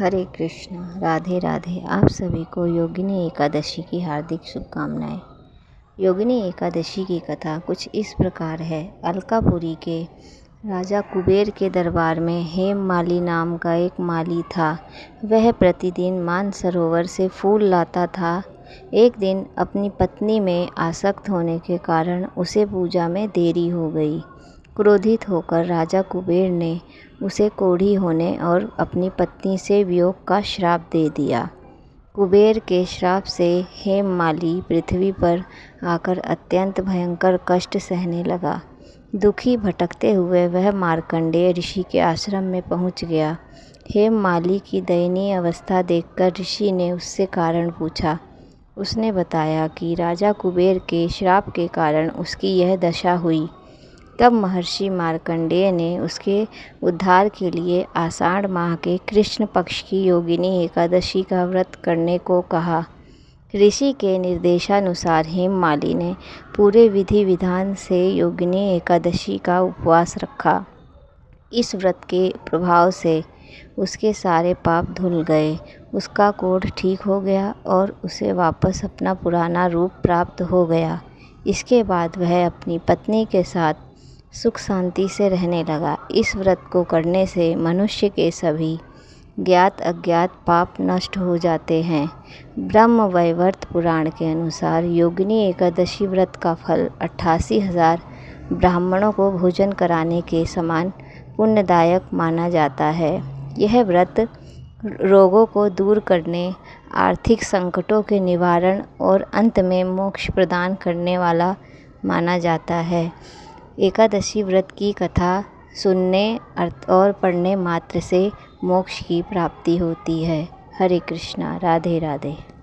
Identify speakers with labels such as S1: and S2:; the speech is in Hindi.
S1: हरे कृष्णा, राधे राधे। आप सभी को योगिनी एकादशी की हार्दिक शुभकामनाएं। योगिनी एकादशी की कथा कुछ इस प्रकार है। अलकापुरी के राजा कुबेर के दरबार में हेममाली नाम का एक माली था। वह प्रतिदिन मानसरोवर से फूल लाता था। एक दिन अपनी पत्नी में आसक्त होने के कारण उसे पूजा में देरी हो गई। क्रोधित होकर राजा कुबेर ने उसे कोढ़ी होने और अपनी पत्नी से वियोग का श्राप दे दिया। कुबेर के श्राप से हेममाली पृथ्वी पर आकर अत्यंत भयंकर कष्ट सहने लगा। दुखी भटकते हुए वह मार्कंडेय ऋषि के आश्रम में पहुंच गया। हेममाली की दयनीय अवस्था देखकर ऋषि ने उससे कारण पूछा। उसने बताया कि राजा कुबेर के श्राप के कारण उसकी यह दशा हुई। तब महर्षि मार्कंडेय ने उसके उद्धार के लिए आषाढ़ माह के कृष्ण पक्ष की योगिनी एकादशी का व्रत करने को कहा। ऋषि के निर्देशानुसार हेममाली ने पूरे विधि विधान से योगिनी एकादशी का उपवास रखा। इस व्रत के प्रभाव से उसके सारे पाप धुल गए। उसका कोढ़ ठीक हो गया और उसे वापस अपना पुराना रूप प्राप्त हो गया। इसके बाद वह अपनी पत्नी के साथ सुख शांति से रहने लगा। इस व्रत को करने से मनुष्य के सभी ज्ञात अज्ञात पाप नष्ट हो जाते हैं। ब्रह्मवैवर्त पुराण के अनुसार योगिनी एकादशी व्रत का फल 88,000 ब्राह्मणों को भोजन कराने के समान पुण्यदायक माना जाता है। यह व्रत रोगों को दूर करने, आर्थिक संकटों के निवारण और अंत में मोक्ष प्रदान करने वाला माना जाता है। एकादशी व्रत की कथा सुनने और पढ़ने मात्र से मोक्ष की प्राप्ति होती है। हरे कृष्णा, राधे राधे।